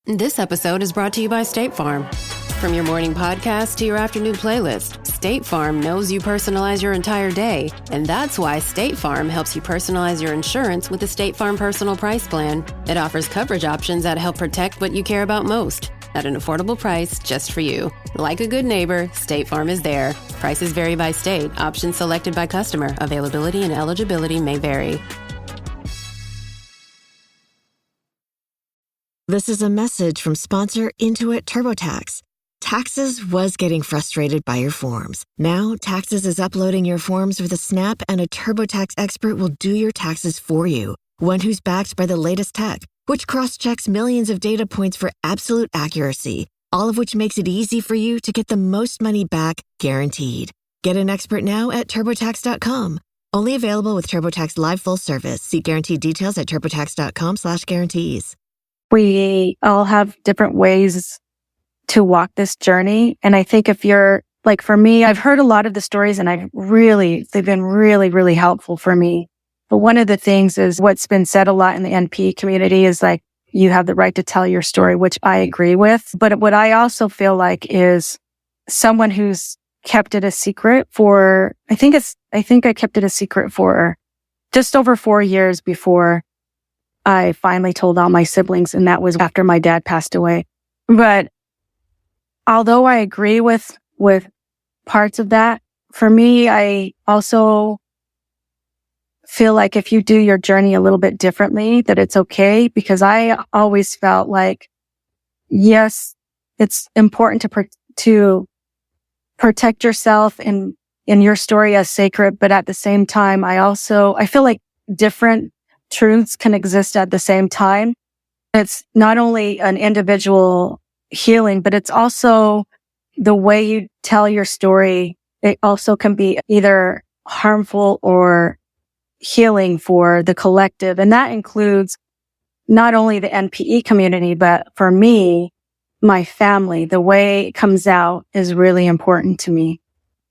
This episode is brought to you by State Farm. From your morning podcast to your afternoon playlist, State Farm knows you personalize your entire day, and that's why State Farm helps you personalize your insurance with the State Farm Personal Price Plan. It offers coverage options that help protect what you care about most at an affordable price just for you. Like a good neighbor, State Farm is there. Prices vary by state. Options selected by customer. Availability and eligibility may vary. This is a message from sponsor Intuit TurboTax. Taxes was getting frustrated by your forms. Now, Taxes is uploading your forms with a snap, and a TurboTax expert will do your taxes for you. One who's backed by the latest tech, which cross-checks millions of data points for absolute accuracy, all of which makes it easy for you to get the most money back, guaranteed. Get an expert now at TurboTax.com. Only available with TurboTax Live Full Service. See guaranteed details at TurboTax.com/guarantees. We all have different ways to walk this journey. And I think if you're, like for me, I've heard a lot of the stories and they've been really, really helpful for me. But one of the things is what's been said a lot in the NP community is like, you have the right to tell your story, which I agree with. But what I also feel like is someone who's kept it a secret for, I think I kept it a secret for just over 4 years before I finally told all my siblings, and that was after my dad passed away. But although I agree with parts of that, for me, I also feel like if you do your journey a little bit differently, that it's okay, because I always felt like, yes, it's important to protect yourself and your story as sacred, but at the same time, I feel like different truths can exist at the same time. It's not only an individual healing, but it's also the way you tell your story. It also can be either harmful or healing for the collective. And that includes not only the NPE community, but for me, my family. The way it comes out is really important to me.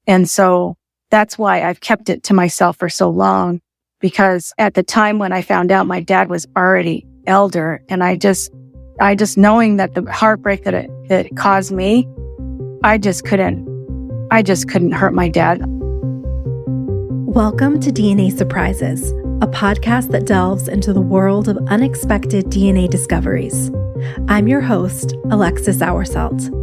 And so that's why I've kept it to myself for so long. Because at the time when I found out, my dad was already elder, and I just knowing that the heartbreak that it caused me, I just couldn't hurt my dad. Welcome to DNA Surprises, a podcast that delves into the world of unexpected DNA discoveries. I'm your host, Alexis Auersalt.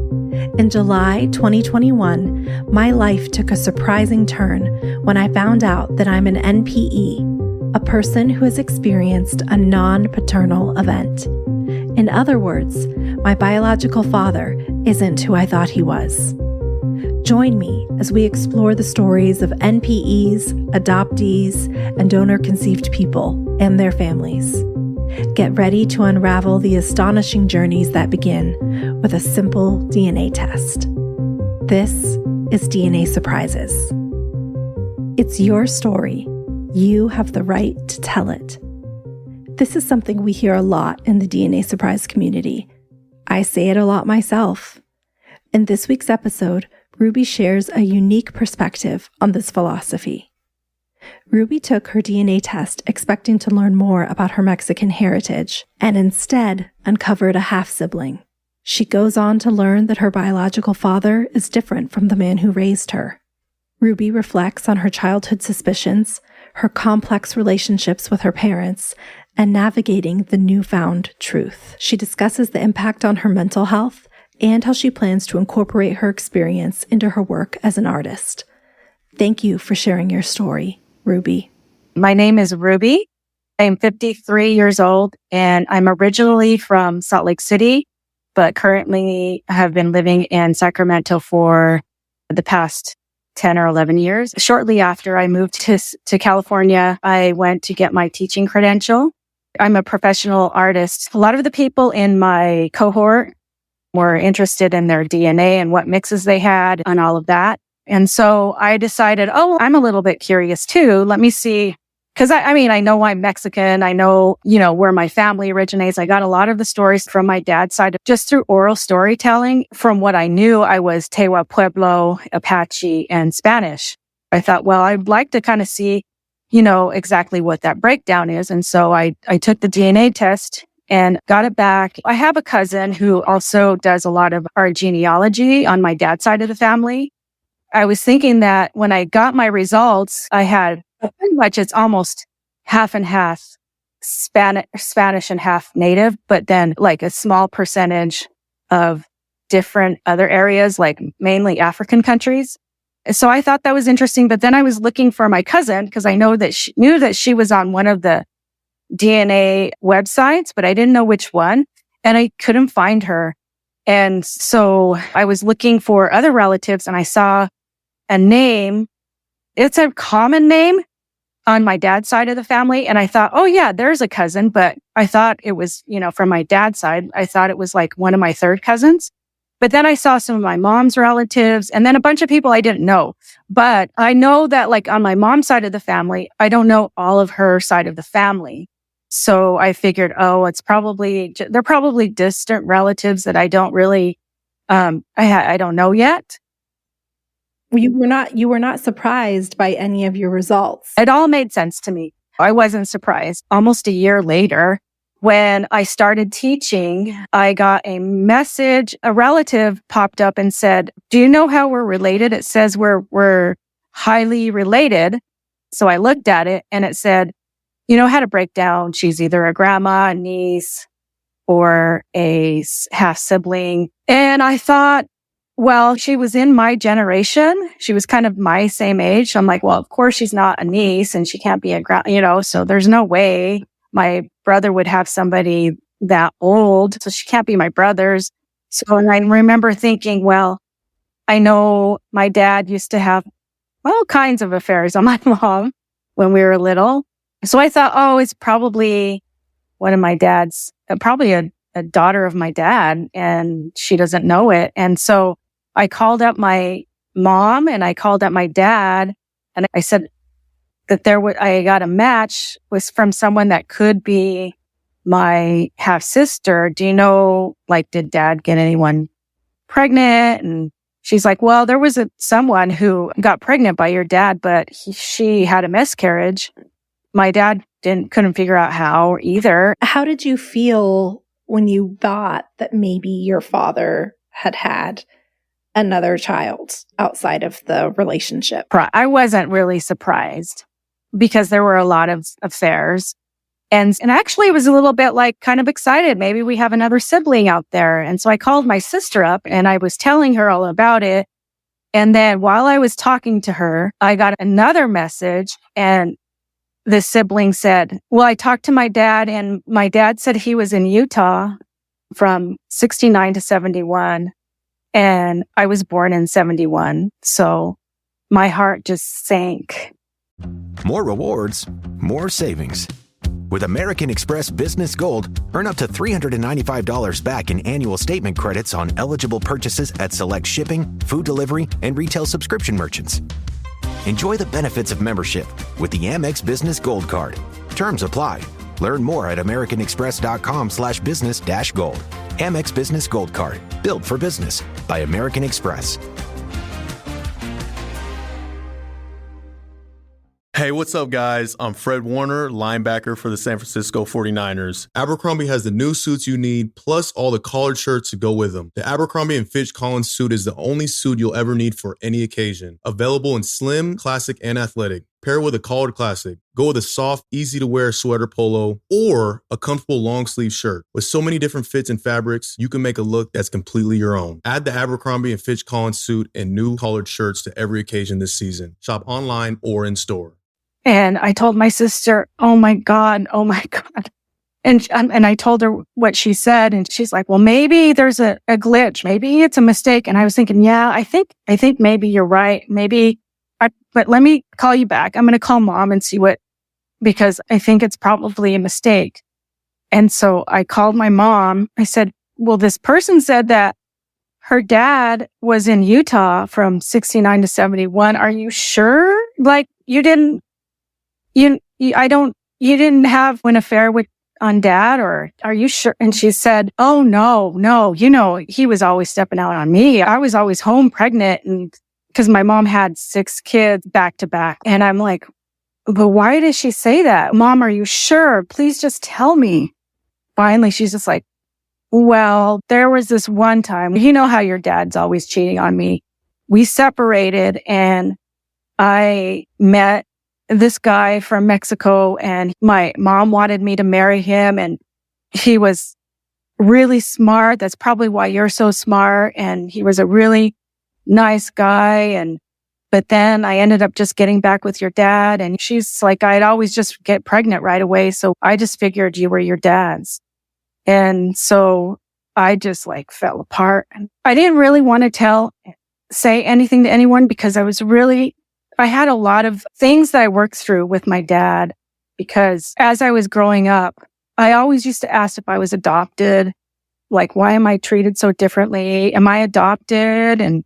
In July 2021, my life took a surprising turn when I found out that I'm an NPE, a person who has experienced a non-paternal event. In other words, my biological father isn't who I thought he was. Join me as we explore the stories of NPEs, adoptees, and donor-conceived people and their families. Get ready to unravel the astonishing journeys that begin with a simple DNA test. This is DNA Surprises. It's your story. You have the right to tell it. This is something we hear a lot in the DNA Surprise community. I say it a lot myself. In this week's episode, Ruby shares a unique perspective on this philosophy. Ruby took her DNA test expecting to learn more about her Mexican heritage and instead uncovered a half-sibling. She goes on to learn that her biological father is different from the man who raised her. Ruby reflects on her childhood suspicions, her complex relationships with her parents, and navigating the newfound truth. She discusses the impact on her mental health and how she plans to incorporate her experience into her work as an artist. Thank you for sharing your story, Ruby. My name is Ruby. I'm 53 years old, and I'm originally from Salt Lake City, but currently have been living in Sacramento for the past 10 or 11 years. Shortly after I moved to California, I went to get my teaching credential. I'm a professional artist. A lot of the people in my cohort were interested in their DNA and what mixes they had and all of that. And so I decided, I'm a little bit curious too. Let me see. Because I know I'm Mexican. I know, where my family originates. I got a lot of the stories from my dad's side just through oral storytelling. From what I knew, I was Tewa Pueblo, Apache, and Spanish. I thought, well, I'd like to kind of see, exactly what that breakdown is. And so I took the DNA test and got it back. I have a cousin who also does a lot of our genealogy on my dad's side of the family. I was thinking that when I got my results, I had pretty much, it's almost half and half Spanish and half native, but then like a small percentage of different other areas, like mainly African countries. So I thought that was interesting. But then I was looking for my cousin because I knew that she was on one of the DNA websites, but I didn't know which one, and I couldn't find her. And so I was looking for other relatives, and I saw a name. It's a common name on my dad's side of the family. And I thought, oh yeah, there's a cousin, but I thought it was, from my dad's side, I thought it was like one of my third cousins. But then I saw some of my mom's relatives and then a bunch of people I didn't know. But I know that like on my mom's side of the family, I don't know all of her side of the family. So I figured, they're probably distant relatives that I don't really, I don't know yet. You were not surprised by any of your results. It all made sense to me. I wasn't surprised. Almost a year later, when I started teaching, I got a message. A relative popped up and said, "Do you know how we're related?" It says we're highly related. So I looked at it and it said, had a breakdown. She's either a grandma, a niece, or a half-sibling. And I thought, well, she was in my generation. She was kind of my same age. So I'm like, well, of course she's not a niece and she can't be so there's no way my brother would have somebody that old. So she can't be my brother's. So, and I remember thinking, well, I know my dad used to have all kinds of affairs on my mom when we were little. So I thought, oh, it's probably one of my dad's, probably a daughter of my dad, and she doesn't know it. And so I called up my mom and I called up my dad and I said that I got a match was from someone that could be my half sister. Do you know, did dad get anyone pregnant? And she's like, well, there was someone who got pregnant by your dad, but she had a miscarriage. My dad couldn't figure out how either. How did you feel when you thought that maybe your father had another child outside of the relationship? I wasn't really surprised because there were a lot of affairs. And actually it was a little bit kind of excited. Maybe we have another sibling out there. And so I called my sister up and I was telling her all about it. And then while I was talking to her, I got another message and the sibling said, well, I talked to my dad and my dad said he was in Utah from 69 to 71. And I was born in 71. So my heart just sank. More rewards, more savings. With American Express Business Gold, earn up to $395 back in annual statement credits on eligible purchases at select shipping, food delivery, and retail subscription merchants. Enjoy the benefits of membership with the Amex Business Gold Card. Terms apply. Learn more at americanexpress.com/business-gold. Amex Business Gold Card. Built for business by American Express. Hey, what's up, guys? I'm Fred Warner, linebacker for the San Francisco 49ers. Abercrombie has the new suits you need, plus all the collared shirts to go with them. The Abercrombie & Fitch Collins suit is the only suit you'll ever need for any occasion. Available in slim, classic, and athletic. Pair with a collared classic. Go with a soft, easy-to-wear sweater polo or a comfortable long-sleeve shirt. With so many different fits and fabrics, you can make a look that's completely your own. Add the Abercrombie & Fitch Collins suit and new collared shirts to every occasion this season. Shop online or in store. And I told my sister, oh my God. And I told her what she said. And she's like, well, maybe there's a glitch. Maybe it's a mistake. And I was thinking, yeah, I think maybe you're right. But let me call you back. I'm going to call mom and see because I think it's probably a mistake. And so I called my mom. I said, well, this person said that her dad was in Utah from 69 to 71. Are you sure? You didn't have an affair on dad, or are you sure? And she said, oh, no, he was always stepping out on me. I was always home pregnant, and because my mom had 6 kids back to back. And I'm like, but why did she say that? Mom, are you sure? Please just tell me. finally she's just like, well, there was this one time, you know how your dad's always cheating on me. We separated and I met this guy from Mexico and my mom wanted me to marry him and he was really smart. That's probably why you're so smart. And he was a really nice guy. But then I ended up just getting back with your dad. And she's like, I'd always just get pregnant right away. So I just figured you were your dad's. And so I just like fell apart. And I didn't really want to say anything to anyone because I had a lot of things that I worked through with my dad because as I was growing up, I always used to ask if I was adopted. Like, why am I treated so differently? Am I adopted? And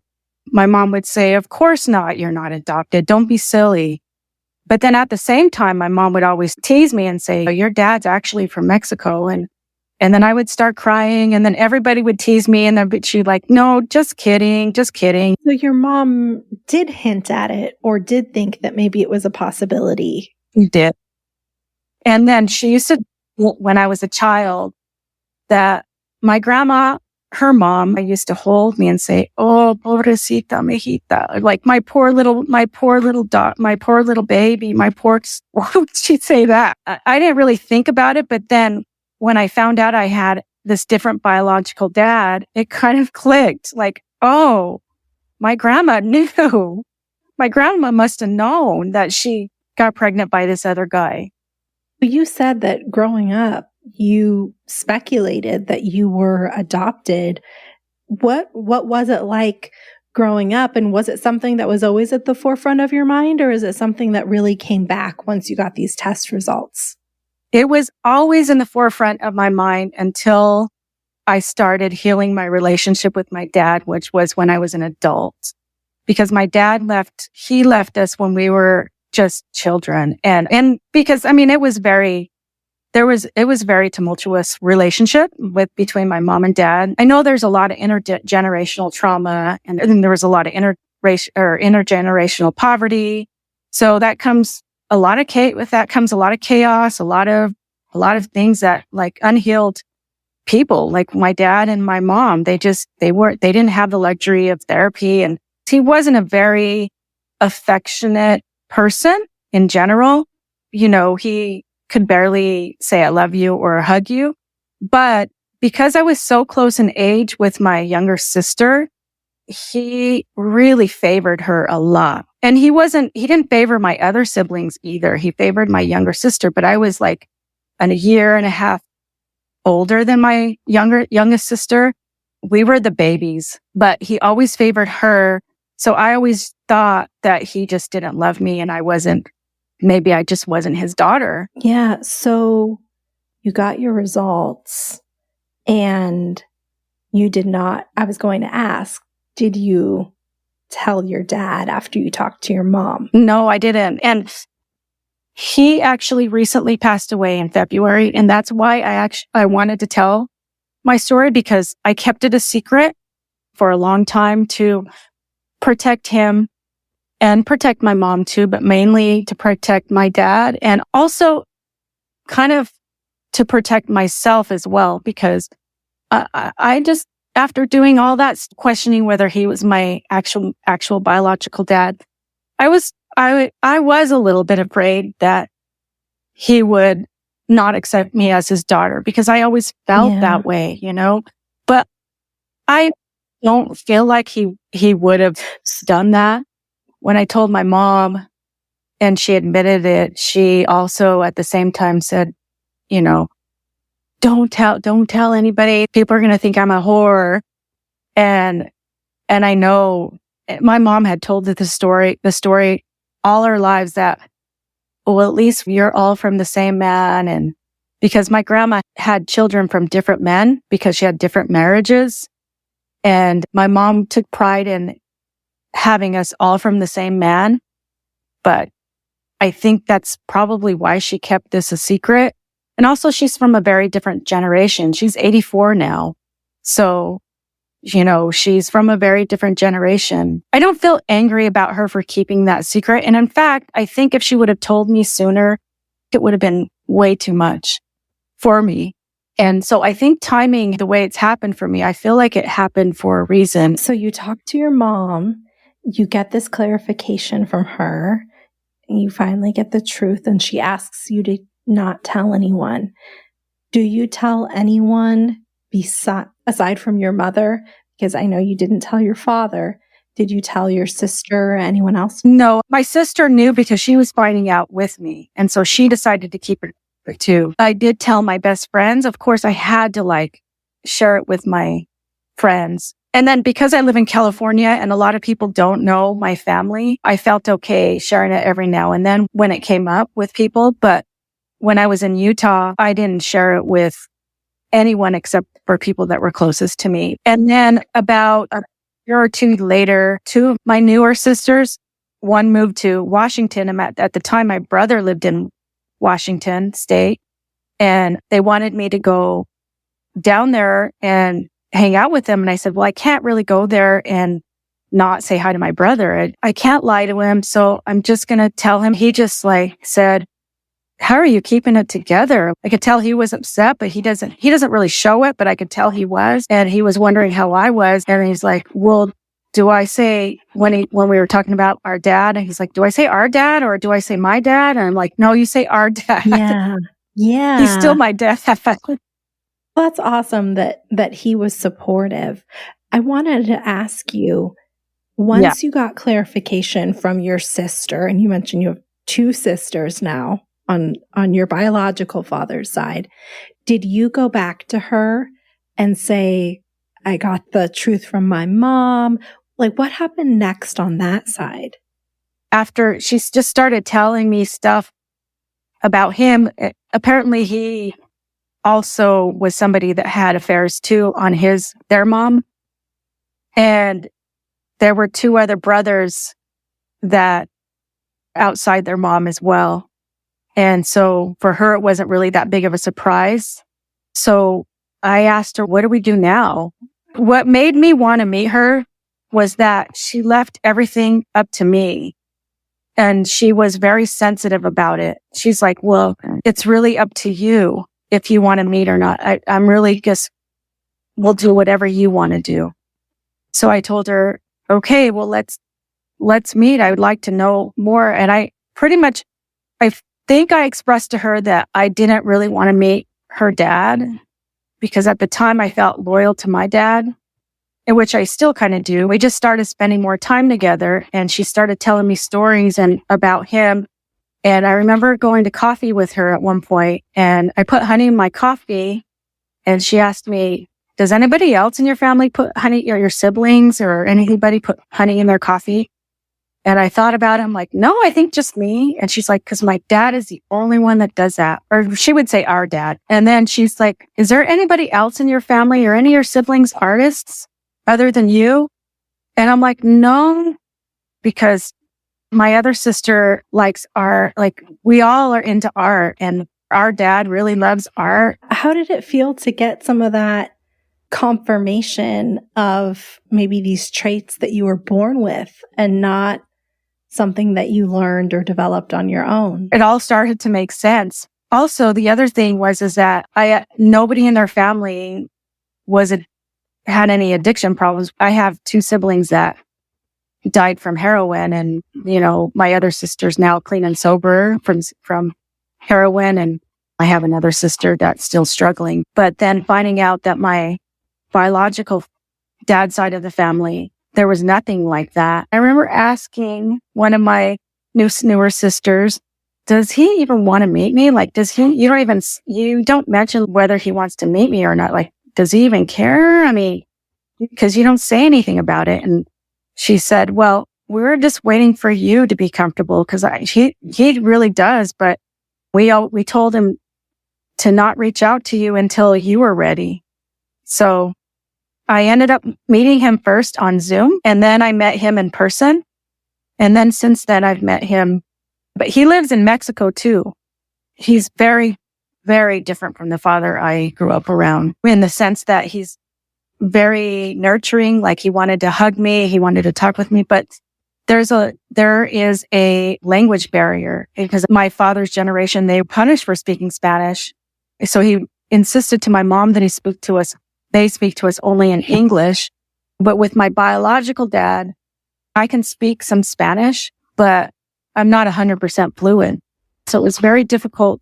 my mom would say, of course not. You're not adopted. Don't be silly. But then at the same time, my mom would always tease me and say, your dad's actually from Mexico. And then I would start crying and then everybody would tease me and then she'd like, no, just kidding, just kidding. So your mom did hint at it or did think that maybe it was a possibility. She did. And then she used to, when I was a child, that my grandma, her mom, used to hold me and say, oh, pobrecita, mijita. Like my poor little dog, my poor little baby, why would she say that? I didn't really think about it. But then when I found out I had this different biological dad, it kind of clicked. Like, oh, my grandma knew. My grandma must have known that she got pregnant by this other guy. You said that growing up, you speculated that you were adopted. What was it like growing up? And was it something that was always at the forefront of your mind? Or is it something that really came back once you got these test results? It was always in the forefront of my mind until I started healing my relationship with my dad, which was when I was an adult. Because my dad left us when we were just children. And because, I mean, it was very tumultuous relationship between my mom and dad. I know there's a lot of intergenerational trauma and there was a lot of intergenerational poverty. So that comes with that comes a lot of chaos, a lot of things that like unhealed people, like my dad and my mom, they didn't have the luxury of therapy. And he wasn't a very affectionate person in general. You know, he could barely say I love you or hug you. But because I was so close in age with my younger sister, he really favored her a lot. And he didn't favor my other siblings either. He favored my younger sister, but I was like a year and a half older than my youngest sister. We were the babies, but he always favored her. So I always thought that he just didn't love me and maybe I just wasn't his daughter. Yeah. So you got your results and I was going to ask, did you tell your dad after you talked to your mom? No, I didn't. And he actually recently passed away in February. And that's why I wanted to tell my story because I kept it a secret for a long time to protect him and protect my mom too, but mainly to protect my dad and also kind of to protect myself as well, because I just, after doing all that, questioning whether he was my actual biological dad, I was a little bit afraid that he would not accept me as his daughter because I always felt that way, you know, but I don't feel like he would have done that. When I told my mom and she admitted it, she also at the same time said, you know, don't tell anybody. People are going to think I'm a whore. And I know my mom had told the story all our lives that, well, at least you're all from the same man. And because my grandma had children from different men because she had different marriages. And my mom took pride in having us all from the same man. But I think that's probably why she kept this a secret. And also she's from a very different generation. She's 84 now. So, you know, she's from a very different generation. I don't feel angry about her for keeping that secret. And in fact, I think if she would have told me sooner, it would have been way too much for me. And so I think timing, the way it's happened for me, I feel like it happened for a reason. So you talk to your mom, you get this clarification from her, and you finally get the truth, and she asks you to not tell anyone. Do you tell anyone aside from your mother? Because I know you didn't tell your father. Did you tell your sister or anyone else? No, my sister knew because she was finding out with me. And so she decided to keep it too. I did tell my best friends. Of course, I had to share it with my friends. And then because I live in California and a lot of people don't know my family, I felt okay sharing it every now and then when it came up with people. But when I was in Utah, I didn't share it with anyone except for people that were closest to me. And then about a year or two later, two of my newer sisters, one moved to Washington. And at the time, my brother lived in Washington State, and they wanted me to go down there and hang out with them. And I said, well, I can't really go there and not say hi to my brother. I can't lie to him. So I'm just going to tell him. He just said, how are you keeping it together? I could tell he was upset, but he doesn't really show it, but I could tell he was. And he was wondering how I was. And he's like, well, do I say, when we were talking about our dad, and he's like, do I say our dad or do I say my dad? And I'm like, no, you say our dad. Yeah. Yeah. He's still my dad. Well, that's awesome that he was supportive. I wanted to ask you, once you got clarification from your sister, and you mentioned you have two sisters now on your biological father's side, did you go back to her and say, I got the truth from my mom? What happened next on that side? After she just started telling me stuff about him, apparently he also was somebody that had affairs too on their mom. And there were two other brothers that outside their mom as well. And so for her, it wasn't really that big of a surprise. So I asked her, what do we do now? What made me want to meet her was that she left everything up to me. And she was very sensitive about it. She's like, well, it's really up to you if you want to meet or not. I'm really just, we'll do whatever you want to do. So I told her, okay, well, let's meet. I would like to know more. And I think I expressed to her that I didn't really want to meet her dad because at the time I felt loyal to my dad, in which I still kind of do. We just started spending more time together, and she started telling me stories about him. And I remember going to coffee with her at one point, and I put honey in my coffee, and she asked me, does anybody else in your family put honey, or your siblings or anybody put honey in their coffee? And I thought about it. I'm like, no, I think just me. And she's like, because my dad is the only one that does that. Or she would say our dad. And then she's like, is there anybody else in your family or any of your siblings artists other than you? And I'm like, no, because my other sister likes art. We all are into art, and our dad really loves art. How did it feel to get some of that confirmation of maybe these traits that you were born with and not something that you learned or developed on your own? It all started to make sense. Also, the other thing is that nobody in their family had any addiction problems. I have two siblings that died from heroin, and my other sister's now clean and sober from heroin, and I have another sister that's still struggling. But then finding out that my biological dad side of the family, there was nothing like that. I remember asking one of my newer sisters, does he even want to meet me? You don't mention whether he wants to meet me or not. Does he even care? I mean, because you don't say anything about it. And she said, well, we're just waiting for you to be comfortable, because he really does. But we told him to not reach out to you until you were ready. So I ended up meeting him first on Zoom, and then I met him in person. And then since then I've met him, but he lives in Mexico too. He's very, very different from the father I grew up around, in the sense that he's very nurturing. He wanted to hug me. He wanted to talk with me, but there is a language barrier, because my father's generation, they punished for speaking Spanish. So insisted to my mom that they speak to us only in English. But with my biological dad, I can speak some Spanish, but I'm not 100% fluent. So it was very difficult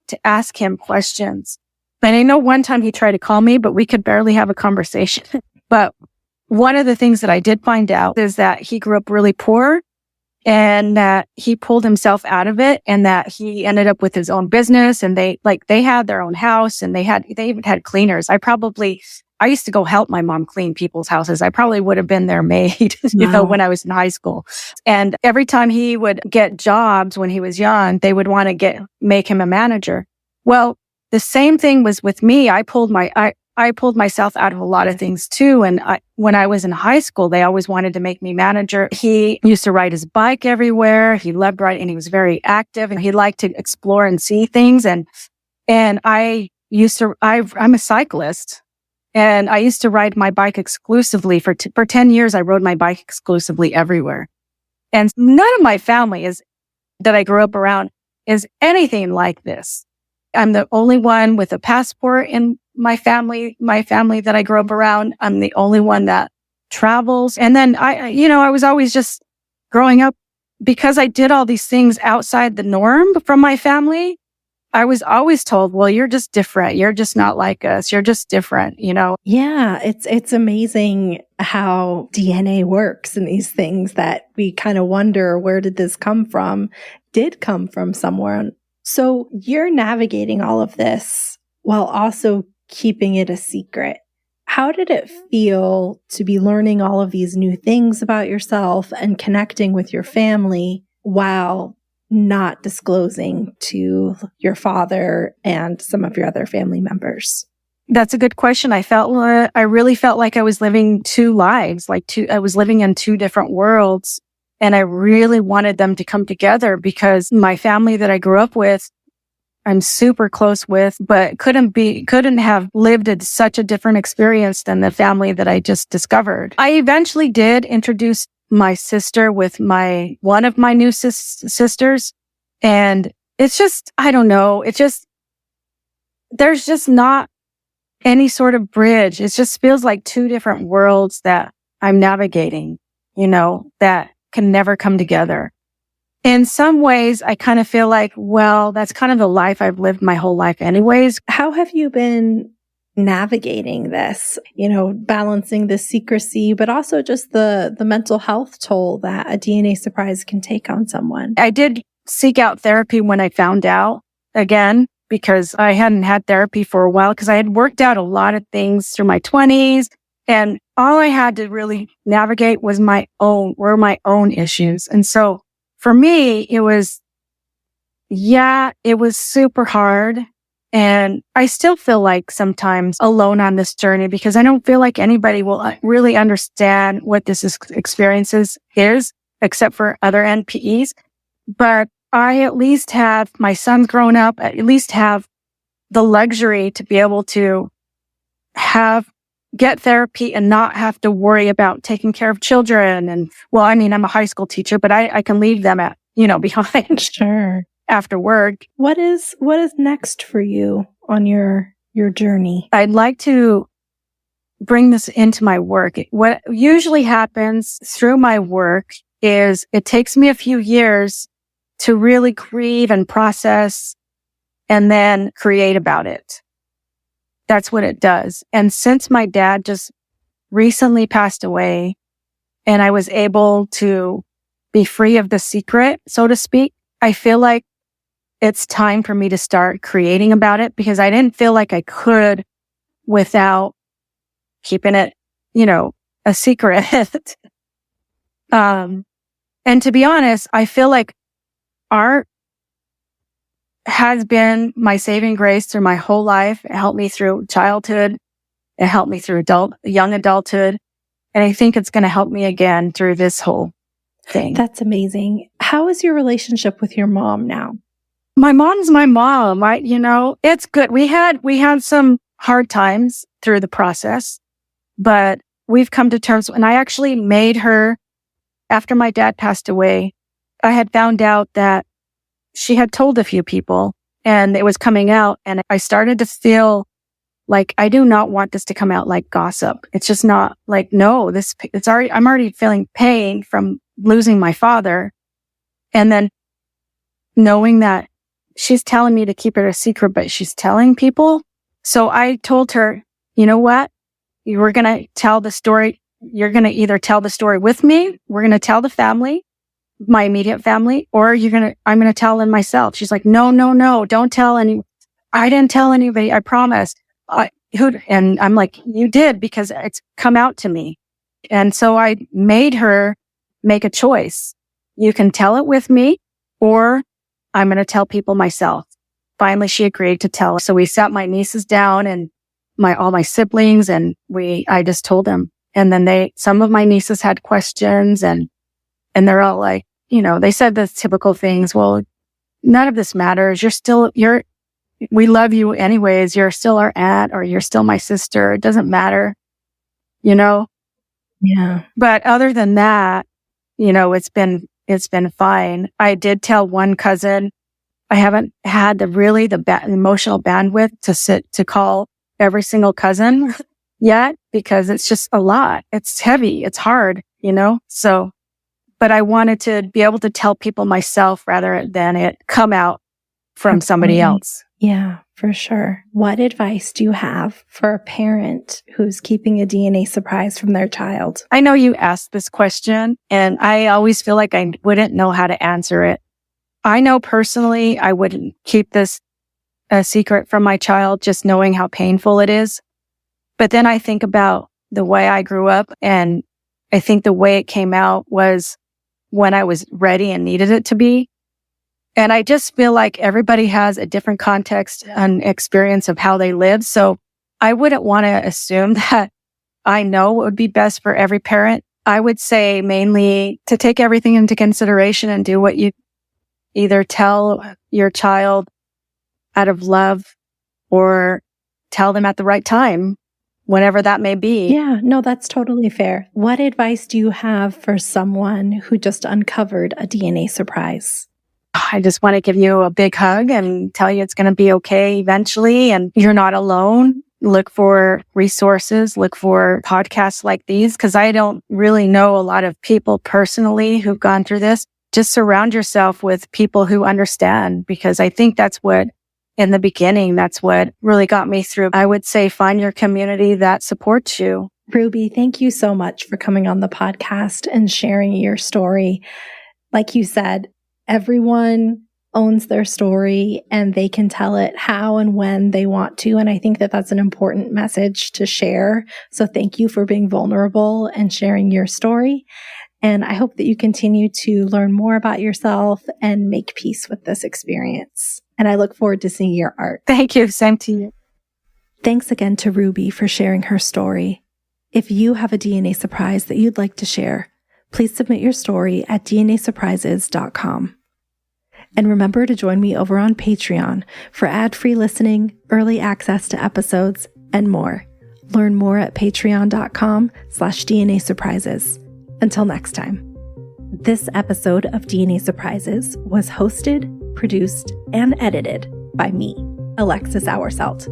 to ask him questions. And I know one time he tried to call me, but we could barely have a conversation. But one of the things that I did find out is that he grew up really poor and that he pulled himself out of it and that he ended up with his own business and they had their own house and they even had cleaners. I used to go help my mom clean people's houses. I probably would have been their maid, when I was in high school. And every time he would get jobs when he was young, they would want to make him a manager. Well, the same thing was with me. I pulled myself out of a lot of things too. And when I was in high school, they always wanted to make me manager. He used to ride his bike everywhere. He loved riding and he was very active and he liked to explore and see things. And I'm a cyclist and I used to ride my bike exclusively for 10 years. I rode my bike exclusively everywhere. And none of my family that I grew up around is anything like this. I'm the only one with a passport in my family that I grew up around. I'm the only one that travels. And then I was always just growing up because I did all these things outside the norm from my family. I was always told, well, you're just different. You're just not like us. You're just different, Yeah, it's amazing how DNA works and these things that we kind of wonder, where did this come from? Did come from somewhere. So you're navigating all of this while also keeping it a secret. How did it feel to be learning all of these new things about yourself and connecting with your family while not disclosing to your father and some of your other family members? That's a good question. I really felt like I was living two lives, I was living in two different worlds. And I really wanted them to come together because my family that I grew up with, I'm super close with, but couldn't have lived such a different experience than the family that I just discovered. I eventually did introduce my sister with one of my new sisters. And it's just, I don't know. There's just not any sort of bridge. It just feels like two different worlds that I'm navigating, that can never come together. In some ways, I kind of feel like, well, that's kind of the life I've lived my whole life anyways. How have you been navigating this, balancing the secrecy, but also just the mental health toll that a DNA surprise can take on someone? I did seek out therapy when I found out, again, because I hadn't had therapy for a while because I had worked out a lot of things through my 20s. And all I had to really navigate were my own issues. And so for me, it was super hard. And I still feel like sometimes alone on this journey because I don't feel like anybody will really understand what this experience is, except for other NPEs. But I at least have my son's grown up, at least have the luxury to be able to get therapy and not have to worry about taking care of children. And I'm a high school teacher, but I can leave them behind. Sure. After work. What is next for you on your journey? I'd like to bring this into my work. What usually happens through my work is it takes me a few years to really grieve and process and then create about it. That's what it does. And since my dad just recently passed away and I was able to be free of the secret, so to speak, I feel like it's time for me to start creating about it because I didn't feel like I could without keeping it, a secret. And to be honest, I feel like art has been my saving grace through my whole life. It helped me through childhood. It helped me through young adulthood. And I think it's going to help me again through this whole thing. That's amazing. How is your relationship with your mom now? My mom's my mom. It's good. We had some hard times through the process, but we've come to terms. And I actually made her, after my dad passed away, I had found out that she had told a few people and it was coming out. And I started to feel Like, I do not want this to come out like gossip. It's just not like, no, I'm already feeling pain from losing my father. And then knowing that she's telling me to keep it a secret, but she's telling people. So I told her, you know what? You were going to tell the story. You're going to either tell the story with me. We're going to tell the family, my immediate family, or I'm going to tell them myself. She's like, no, don't tell any. I didn't tell anybody. I promise. And I'm like, you did, because it's come out to me. And so I made her make a choice. You can tell it with me, or I'm going to tell people myself. Finally, she agreed to tell. So we sat my nieces down and all my siblings, and I just told them. And then some of my nieces had questions, and they're all like, they said the typical things. Well, none of this matters. We love you anyways. You're still our aunt, or you're still my sister. It doesn't matter, Yeah. But other than that, it's been fine. I did tell one cousin. I haven't had the emotional bandwidth to call every single cousin yet, because it's just a lot. It's heavy. It's hard, So, but I wanted to be able to tell people myself rather than it come out from somebody else. Yeah, for sure. What advice do you have for a parent who's keeping a DNA surprise from their child? I know you asked this question, and I always feel like I wouldn't know how to answer it. I know personally I wouldn't keep this a secret from my child, just knowing how painful it is. But then I think about the way I grew up, and I think the way it came out was when I was ready and needed it to be. And I just feel like everybody has a different context and experience of how they live. So I wouldn't want to assume that I know what would be best for every parent. I would say mainly to take everything into consideration and do what you either tell your child out of love or tell them at the right time, whenever that may be. Yeah, no, that's totally fair. What advice do you have for someone who just uncovered a DNA surprise? I just want to give you a big hug and tell you it's going to be okay eventually, and you're not alone. Look for resources, look for podcasts like these, because I don't really know a lot of people personally who've gone through this. Just surround yourself with people who understand, because I think that's what, in the beginning, that's what really got me through. I would say find your community that supports you. Ruby, thank you so much for coming on the podcast and sharing your story. Like you said, everyone owns their story and they can tell it how and when they want to. And I think that that's an important message to share. So thank you for being vulnerable and sharing your story. And I hope that you continue to learn more about yourself and make peace with this experience. And I look forward to seeing your art. Thank you. Same to you. Thanks again to Ruby for sharing her story. If you have a DNA surprise that you'd like to share, please submit your story at dnasurprises.com. And remember to join me over on Patreon for ad-free listening, early access to episodes, and more. Learn more at patreon.com/DNA surprises. Until next time. This episode of DNA Surprises was hosted, produced, and edited by me, Alexis Auersalt.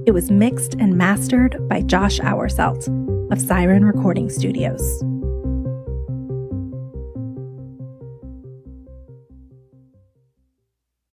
It was mixed and mastered by Josh Auersalt of Siren Recording Studios.